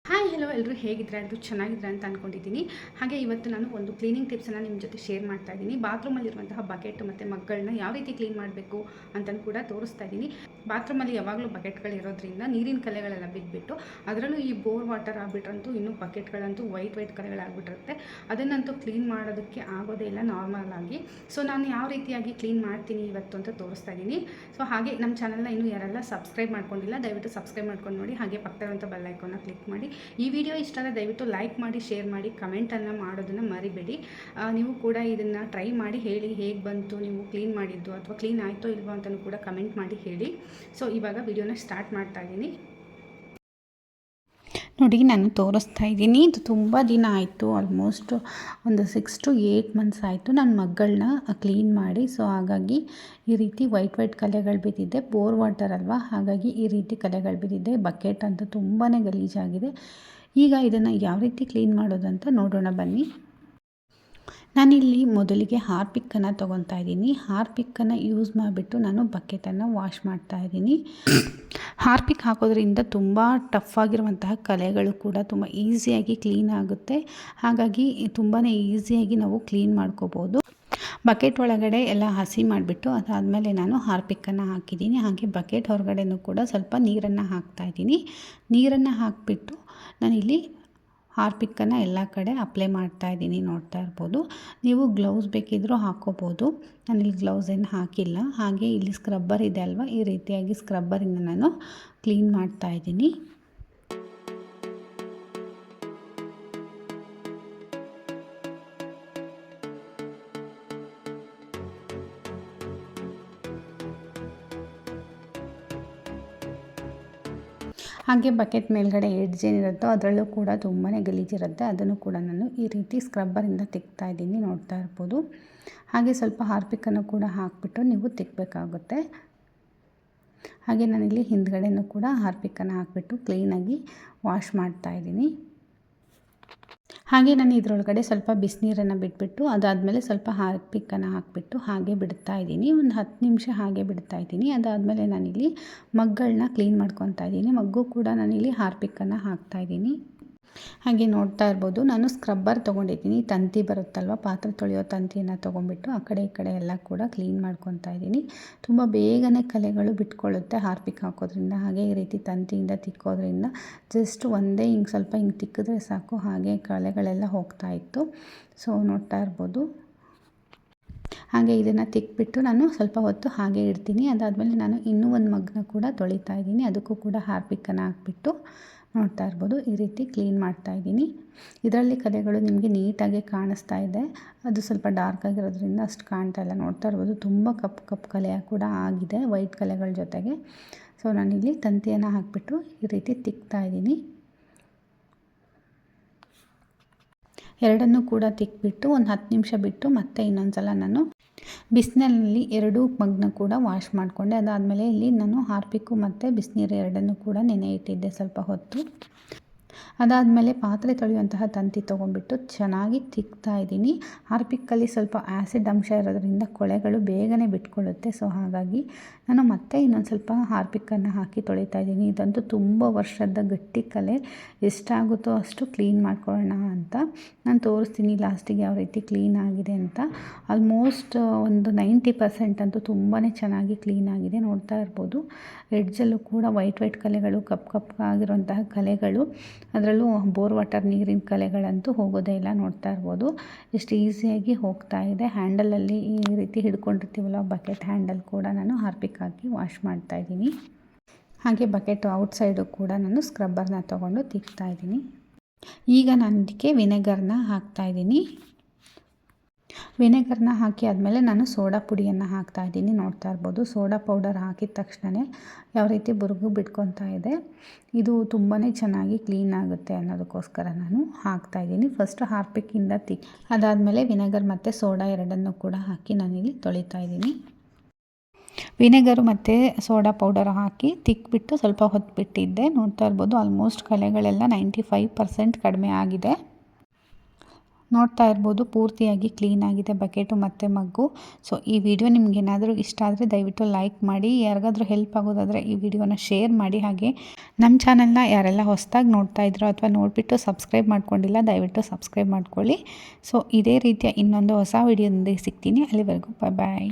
Hi hello ಎಲ್ಲರೂ ಹೇಗಿದ್ರೆ ಎಲ್ಲರೂ ಚೆನ್ನಾಗಿದ್ರೆ ಅಂತ ಅಂದ್ಕೊಂಡಿದ್ದೀನಿ. ಹಾಗೆ ಇವತ್ತು ನಾನು ಒಂದು ಕ್ಲೀನಿಂಗ್ ಟಿಪ್ಸನ್ನು ನಿಮ್ಮ ಜೊತೆ ಶೇರ್ ಮಾಡ್ತಾ ಇದ್ದೀನಿ. ಬಾತ್ರೂಮಲ್ಲಿರುವಂತಹ ಬಕೆಟ್ ಮತ್ತು ಮಗ್ಗಳನ್ನ ಯಾವ ರೀತಿ ಕ್ಲೀನ್ ಮಾಡಬೇಕು ಅಂತಲೂ ಕೂಡ ತೋರಿಸ್ತಾ ಇದ್ದೀನಿ. ಬಾತ್ರೂಮಲ್ಲಿ ಯಾವಾಗಲೂ ಬಕೆಟ್ಗಳಿರೋದ್ರಿಂದ ನೀರಿನ ಕಲೆಗಳೆಲ್ಲ ಬಿದ್ದುಬಿಟ್ಟು ಅದರಲ್ಲೂ ಈ ಬೋರ್ ವಾಟರ್ ಆಗಿಬಿಟ್ರಂತೂ ಇನ್ನೂ ಬಕೆಟ್ಗಳಂತೂ ವೈಟ್ ಕಲೆಗಳಾಗ್ಬಿಟ್ಟಿರುತ್ತೆ. ಅದನ್ನಂತೂ ಕ್ಲೀನ್ ಮಾಡೋದಕ್ಕೆ ಆಗೋದೇ ಇಲ್ಲ ನಾರ್ಮಲ್ ಆಗಿ. ಸೊ ನಾನು ಯಾವ ರೀತಿಯಾಗಿ ಕ್ಲೀನ್ ಮಾಡ್ತೀನಿ ಇವತ್ತು ಅಂತ ತೋರಿಸ್ತಾ ಇದ್ದೀನಿ. ಸೊ ಹಾಗೆ ನಮ್ಮ ಚಾನಲ್ನ ಇನ್ನೂ ಯಾರೆಲ್ಲ ಸಬ್ಸ್ಕ್ರೈಬ್ ಮಾಡ್ಕೊಂಡಿಲ್ಲ ದಯವಿಟ್ಟು ಸಬ್ಸ್ಕ್ರೈಬ್ ಮಾಡ್ಕೊಂಡು ನೋಡಿ. ಹಾಗೆ ಪಕ್ಕದಲ್ಲಿರುವಂಥ ಬೆಲ್ ಐಕಾನ್ನ ಕ್ಲಿಕ್ ಮಾಡಿ. ಈ ವಿಡಿಯೋ ಇಷ್ಟ ಆದರೆ ದಯವಿಟ್ಟು ಲೈಕ್ ಮಾಡಿ, ಶೇರ್ ಮಾಡಿ, ಕಮೆಂಟನ್ನು ಮಾಡೋದನ್ನು ಮರಿಬೇಡಿ. ನೀವು ಕೂಡ ಇದನ್ನು ಟ್ರೈ ಮಾಡಿ ಹೇಳಿ ಹೇಗೆ ಬಂತು, ನೀವು ಕ್ಲೀನ್ ಮಾಡಿದ್ದು ಅಥವಾ ಕ್ಲೀನ್ ಆಯಿತೋ ಇಲ್ವೋ ಅಂತಲೂ ಕೂಡ ಕಮೆಂಟ್ ಮಾಡಿ ಹೇಳಿ. ಸೊ ಇವಾಗ ವಿಡಿಯೋನ ಸ್ಟಾರ್ಟ್ ಮಾಡ್ತಾ ಇದ್ದೀನಿ. ನೋಡಿ, ನಾನು ತೋರಿಸ್ತಾ ಇದ್ದೀನಿ. ಇದು ತುಂಬ ದಿನ ಆಯಿತು, ಆಲ್ಮೋಸ್ಟ್ ಒಂದು 6 to 8 months ಆಯಿತು ನನ್ನ ಮಗ್ಗಳನ್ನ ಕ್ಲೀನ್ ಮಾಡಿ. ಸೊ ಹಾಗಾಗಿ ಈ ರೀತಿ ವೈಟ್ ಕಲೆಗಳು ಬಿದ್ದಿದೆ. ಬೋರ್ ವಾಟರ್ ಅಲ್ವಾ, ಹಾಗಾಗಿ ಈ ರೀತಿ ಕಲೆಗಳು ಬಿದ್ದಿದೆ. ಬಕೆಟ್ ಅಂತೂ ತುಂಬಾ ಗಲೀಜಾಗಿದೆ. ಈಗ ಇದನ್ನು ಯಾವ ರೀತಿ ಕ್ಲೀನ್ ಮಾಡೋದಂತ ನೋಡೋಣ ಬನ್ನಿ. ನಾನಿಲ್ಲಿ ಮೊದಲಿಗೆ ಹಾರ್ಪಿಕ್ಕನ್ನು ತೊಗೊತಾ ಇದ್ದೀನಿ. ಹಾರ್ಪಿಕ್ಕನ್ನು ಯೂಸ್ ಮಾಡಿಬಿಟ್ಟು ನಾನು ಬಕೆಟನ್ನು ವಾಶ್ ಮಾಡ್ತಾ ಇದ್ದೀನಿ. ಹಾರ್ಪಿಕ್ ಹಾಕೋದ್ರಿಂದ ತುಂಬ ಟಫ್ ಆಗಿರುವಂತಹ ಕಲೆಗಳು ಕೂಡ ತುಂಬ ಈಸಿಯಾಗಿ ಕ್ಲೀನ್ ಆಗುತ್ತೆ. ಹಾಗಾಗಿ ತುಂಬಾ ಈಸಿಯಾಗಿ ನಾವು ಕ್ಲೀನ್ ಮಾಡ್ಕೋಬೋದು. ಬಕೆಟ್ ಒಳಗಡೆ ಎಲ್ಲ ಹಸಿ ಮಾಡಿಬಿಟ್ಟು ಅದಾದಮೇಲೆ ನಾನು ಹಾರ್ಪಿಕ್ಕನ್ನು ಹಾಕಿದ್ದೀನಿ. ಹಾಗೆ ಬಕೆಟ್ ಹೊರಗಡೆನೂ ಕೂಡ ಸ್ವಲ್ಪ ನೀರನ್ನು ಹಾಕ್ತಾಯಿದ್ದೀನಿ. ನೀರನ್ನು ಹಾಕಿಬಿಟ್ಟು ನಾನಿಲ್ಲಿ ಹಾರ್ಪಿಕ್ಕನ್ನು ಎಲ್ಲ ಕಡೆ ಅಪ್ಲೈ ಮಾಡ್ತಾ ಇದ್ದೀನಿ. ನೋಡ್ತಾ ಇರ್ಬೋದು ನೀವು. ಗ್ಲೌಸ್ ಬೇಕಿದ್ದರೂ ಹಾಕ್ಕೋಬೋದು. ನಾನಿಲ್ಲಿ ಗ್ಲೌಸ್ ಏನು ಹಾಕಿಲ್ಲ. ಹಾಗೆ ಇಲ್ಲಿ ಸ್ಕ್ರಬ್ಬರ್ ಇದೆ ಅಲ್ವಾ, ಈ ರೀತಿಯಾಗಿ ಸ್ಕ್ರಬ್ಬರಿಂದ ನಾನು ಕ್ಲೀನ್ ಮಾಡ್ತಾ ಇದ್ದೀನಿ. ಹಾಗೆ ಬಕೆಟ್ ಮೇಲ್ಗಡೆ ಎಡ್ಜ್ ಏನಿರುತ್ತೋ ಅದರಲ್ಲೂ ಕೂಡ ತುಂಬಾ ಗಲೀಜಿರುತ್ತೆ. ಅದನ್ನು ಕೂಡ ನಾನು ಈ ರೀತಿ ಸ್ಕ್ರಬ್ಬರಿಂದ ತಿಕ್ತಾ ಇದ್ದೀನಿ. ನೋಡ್ತಾ ಇರ್ಬೋದು. ಹಾಗೆ ಸ್ವಲ್ಪ ಹಾರ್ಪಿಕ್ಕನ್ನು ಕೂಡ ಹಾಕಿಬಿಟ್ಟು ನೀವು ತಿಕ್ಕಬೇಕಾಗುತ್ತೆ. ಹಾಗೆ ನಾನಿಲ್ಲಿ ಹಿಂದ್ಗಡೆನೂ ಕೂಡ ಹಾರ್ಪಿಕ್ಕನ್ನು ಹಾಕಿಬಿಟ್ಟು ಕ್ಲೀನಾಗಿ ವಾಶ್ ಮಾಡ್ತಾ ಇದ್ದೀನಿ. ಹಾಗೆ ನಾನು ಇದರೊಳಗಡೆ ಸ್ವಲ್ಪ ಬಿಸಿನೀರನ್ನು ಬಿಟ್ಬಿಟ್ಟು ಅದಾದಮೇಲೆ ಸ್ವಲ್ಪ ಹಾರ್ಪಿಕ್ಕನ್ನು ಹಾಕಿಬಿಟ್ಟು ಹಾಗೆ ಬಿಡ್ತಾ ಇದ್ದೀನಿ. ಒಂದು 10 ನಿಮಿಷ ಹಾಗೆ ಬಿಡ್ತಾ ಇದ್ದೀನಿ. ಅದಾದಮೇಲೆ ನಾನಿಲ್ಲಿ ಮಗ್ಗಳನ್ನ ಕ್ಲೀನ್ ಮಾಡ್ಕೊತಾ ಇದ್ದೀನಿ. ಮಗ್ಗು ಕೂಡ ನಾನಿಲ್ಲಿ ಹಾರ್ಪಿಕ್ಕನ್ನು ಹಾಕ್ತಾ ಇದ್ದೀನಿ. ಹಾಗೆ ನೋಡ್ತಾ ಇರ್ಬೋದು, ನಾನು ಸ್ಕ್ರಬ್ಬರ್ ತೊಗೊಂಡಿದ್ದೀನಿ. ತಂತಿ ಬರುತ್ತಲ್ವ, ಪಾತ್ರೆ ತೊಳೆಯೋ ತಂತಿಯನ್ನು ತೊಗೊಂಡ್ಬಿಟ್ಟು ಆ ಕಡೆ ಈ ಕಡೆ ಎಲ್ಲ ಕೂಡ ಕ್ಲೀನ್ ಮಾಡ್ಕೊತಾ ಇದ್ದೀನಿ. ತುಂಬ ಬೇಗನೆ ಕಲೆಗಳು ಬಿಟ್ಕೊಳ್ಳುತ್ತೆ ಹಾರ್ಪಿಕ್ ಹಾಕೋದ್ರಿಂದ. ಹಾಗೆ ಈ ರೀತಿ ತಂತಿಯಿಂದ ತಿಕ್ಕೋದ್ರಿಂದ ಜಸ್ಟ್ ಒಂದೇ ಹಿಂಗೆ ಸ್ವಲ್ಪ ಹಿಂಗೆ ತಿಕ್ಕಿದ್ರೆ ಸಾಕು, ಹಾಗೆ ಕಲೆಗಳೆಲ್ಲ ಹೋಗ್ತಾ ಇತ್ತು. ಸೊ ನೋಡ್ತಾ ಇರ್ಬೋದು. ಹಾಗೆ ಇದನ್ನು ತಿಕ್ಬಿಟ್ಟು ನಾನು ಸ್ವಲ್ಪ ಹೊತ್ತು ಹಾಗೆ ಇಡ್ತೀನಿ. ಅದಾದಮೇಲೆ ನಾನು ಇನ್ನೂ ಒಂದು ಮಗ್ನ ಕೂಡ ತೊಳಿತಾ ಇದ್ದೀನಿ. ಅದಕ್ಕೂ ಕೂಡ ಹಾರ್ಪಿಕ್ಕನ್ನು ಹಾಕಿಬಿಟ್ಟು ನೋಡ್ತಾ ಇರ್ಬೋದು ಈ ರೀತಿ ಕ್ಲೀನ್ ಮಾಡ್ತಾ ಇದ್ದೀನಿ. ಇದರಲ್ಲಿ ಕಲೆಗಳು ನಿಮಗೆ ನೀಟಾಗಿ ಕಾಣಿಸ್ತಾ ಇದೆ. ಅದು ಸ್ವಲ್ಪ ಡಾರ್ಕ್ ಆಗಿರೋದ್ರಿಂದ ಅಷ್ಟು ಕಾಣ್ತಾ ಇಲ್ಲ. ನೋಡ್ತಾ ಇರ್ಬೋದು ತುಂಬ ಕಪ್ಪು ಕಲೆ ಕೂಡ ಆಗಿದೆ ವೈಟ್ ಕಲೆಗಳ ಜೊತೆಗೆ. ಸೊ ನಾನಿಲ್ಲಿ ತಂತಿಯನ್ನು ಹಾಕಿಬಿಟ್ಟು ಈ ರೀತಿ ತಿಕ್ತಾ ಇದ್ದೀನಿ. ಎರಡನ್ನೂ ಕೂಡ ತಿಕ್ಬಿಟ್ಟು ಒಂದು 10 ನಿಮಿಷ ಬಿಟ್ಟು ಮತ್ತೆ ಇನ್ನೊಂದು ಸಲ ನಾನು ಬಿಸಿನೀರಿನಲ್ಲಿ 2 ಮಗ್ನ ಕೂಡ ವಾಶ್ ಮಾಡಿಕೊಂಡೆ. ಅದಾದಮೇಲೆ ಇಲ್ಲಿ ನಾನು ಹಾರ್ಪಿಕ್ಕು ಮತ್ತು ಬಿಸಿನೀರು ಎರಡನ್ನೂ ಕೂಡ ನೆನೆ ಇಟ್ಟಿದ್ದೆ ಸ್ವಲ್ಪ ಹೊತ್ತು. ಅದಾದಮೇಲೆ ಪಾತ್ರೆ ತೊಳೆಯುವಂತಹ ತಂತಿ ತೊಗೊಂಡ್ಬಿಟ್ಟು ಚೆನ್ನಾಗಿ ತಿಕ್ತಾ ಇದ್ದೀನಿ. ಹಾರ್ಪಿಕ್ಕಲ್ಲಿ ಸ್ವಲ್ಪ ಆ್ಯಸಿಡ್ ಅಂಶ ಇರೋದ್ರಿಂದ ಕೊಳೆಗಳು ಬೇಗನೆ ಬಿಟ್ಕೊಳ್ಳುತ್ತೆ. ಸೊ ಹಾಗಾಗಿ ನಾನು ಮತ್ತೆ ಇನ್ನೊಂದು ಸ್ವಲ್ಪ ಹಾರ್ಪಿಕ್ಕನ್ನು ಹಾಕಿ ತೊಳಿತಾ ಇದ್ದೀನಿ. ಇದಂತೂ ತುಂಬ ವರ್ಷದ ಗಟ್ಟಿ ಕಲೆ, ಎಷ್ಟಾಗುತ್ತೋ ಅಷ್ಟು ಕ್ಲೀನ್ ಮಾಡ್ಕೊಳ್ಳೋಣ ಅಂತ ನಾನು ತೋರಿಸ್ತೀನಿ ಲಾಸ್ಟಿಗೆ ಯಾವ ರೀತಿ ಕ್ಲೀನ್ ಆಗಿದೆ ಅಂತ. ಆಲ್ಮೋಸ್ಟ್ ಒಂದು 90% ಅಂತೂ ತುಂಬಾ ಚೆನ್ನಾಗಿ ಕ್ಲೀನ್ ಆಗಿದೆ. ನೋಡ್ತಾ ಇರ್ಬೋದು ಎಡ್ಜಲ್ಲೂ ಕೂಡ ವೈಟ್ ಕಲೆಗಳು, ಕಪ್ಪಾಗಿರುವಂತಹ ಕಲೆಗಳು, ಅದರಲ್ಲೂ ಬೋರ್ ವಾಟರ್ ನೀರಿನ ಕಲೆಗಳಂತೂ ಹೋಗೋದೇ ಇಲ್ಲ. ನೋಡ್ತಾ ಇರ್ಬೋದು ಎಷ್ಟು ಈಸಿಯಾಗಿ ಹೋಗ್ತಾ ಇದೆ. ಹ್ಯಾಂಡಲಲ್ಲಿ ಈ ರೀತಿ ಹಿಡ್ಕೊಂಡಿರ್ತೀವಲ್ಲ ಬಕೆಟ್ ಹ್ಯಾಂಡಲ್ ಕೂಡ ನಾನು ಹಾರ್ಪಿಕ್ ಹಾಕಿ ವಾಶ್ ಮಾಡ್ತಾ ಇದ್ದೀನಿ. ಹಾಗೆ ಬಕೆಟ್ ಔಟ್ಸೈಡು ಕೂಡ ನಾನು ಸ್ಕ್ರಬ್ಬರ್ನ ತೊಗೊಂಡು ತಿಕ್ತಾ ಇದ್ದೀನಿ. ಈಗ ನಾನು ಇದಕ್ಕೆ ವಿನೆಗರ್ನ ಹಾಕ್ತಾ ಇದ್ದೀನಿ. ವಿನೆಗರ್ನ ಹಾಕಿ ಆದಮೇಲೆ ನಾನು ಸೋಡಾ ಪುಡಿಯನ್ನು ಹಾಕ್ತಾ ಇದ್ದೀನಿ. ನೋಡ್ತಾ ಇರ್ಬೋದು ಸೋಡಾ ಪೌಡರ್ ಹಾಕಿದ ತಕ್ಷಣ ಯಾವ ರೀತಿ ಬುರುಗು ಬಿಟ್ಕೊತಾ ಇದೆ. ಇದು ತುಂಬಾ ಚೆನ್ನಾಗಿ ಕ್ಲೀನ್ ಆಗುತ್ತೆ ಅನ್ನೋದಕ್ಕೋಸ್ಕರ ನಾನು ಹಾಕ್ತಾ ಇದ್ದೀನಿ. ಫಸ್ಟ್ ಹಾರ್ಪಿಕ್ಕಿಂದ ಅದಾದಮೇಲೆ ವಿನೆಗರ್ ಮತ್ತು ಸೋಡಾ ಎರಡನ್ನೂ ಕೂಡ ಹಾಕಿ ನಾನಿಲ್ಲಿ ತೊಳಿತಾ ಇದ್ದೀನಿ. ವಿನೆಗರು ಮತ್ತು ಸೋಡಾ ಪೌಡರ್ ಹಾಕಿ ತಿಕ್ಬಿಟ್ಟು ಸ್ವಲ್ಪ ಹೊತ್ತು ಬಿಟ್ಟಿದ್ದೆ. ನೋಡ್ತಾ ಇರ್ಬೋದು ಆಲ್ಮೋಸ್ಟ್ ಕಲೆಗಳೆಲ್ಲ 95% ಕಡಿಮೆ ಆಗಿದೆ. ನೋಡ್ತಾ ಇರ್ಬೋದು ಪೂರ್ತಿಯಾಗಿ ಕ್ಲೀನಾಗಿದೆ ಬಕೆಟು ಮತ್ತು ಮಗ್ಗು. ಸೊ ಈ ವಿಡಿಯೋ ನಿಮಗೇನಾದರೂ ಇಷ್ಟ ಆದರೆ ದಯವಿಟ್ಟು ಲೈಕ್ ಮಾಡಿ, ಯಾರಿಗಾದ್ರೂ ಹೆಲ್ಪ್ ಆಗೋದಾದರೆ ಈ ವಿಡಿಯೋನ ಶೇರ್ ಮಾಡಿ. ಹಾಗೆ ನಮ್ಮ ಚಾನಲ್ನ ಯಾರೆಲ್ಲ ಹೊಸದಾಗಿ ನೋಡ್ತಾ ಇದ್ರೋ ಅಥವಾ ನೋಡಿಬಿಟ್ಟು ಸಬ್ಸ್ಕ್ರೈಬ್ ಮಾಡ್ಕೊಂಡಿಲ್ಲ ದಯವಿಟ್ಟು ಸಬ್ಸ್ಕ್ರೈಬ್ ಮಾಡ್ಕೊಳ್ಳಿ. ಸೊ ಇದೇ ರೀತಿಯ ಇನ್ನೊಂದು ಹೊಸ ವಿಡಿಯೋದೊಂದಿಗೆ ಸಿಗ್ತೀನಿ. ಅಲ್ಲಿವರೆಗೂ ಬಾಯ್.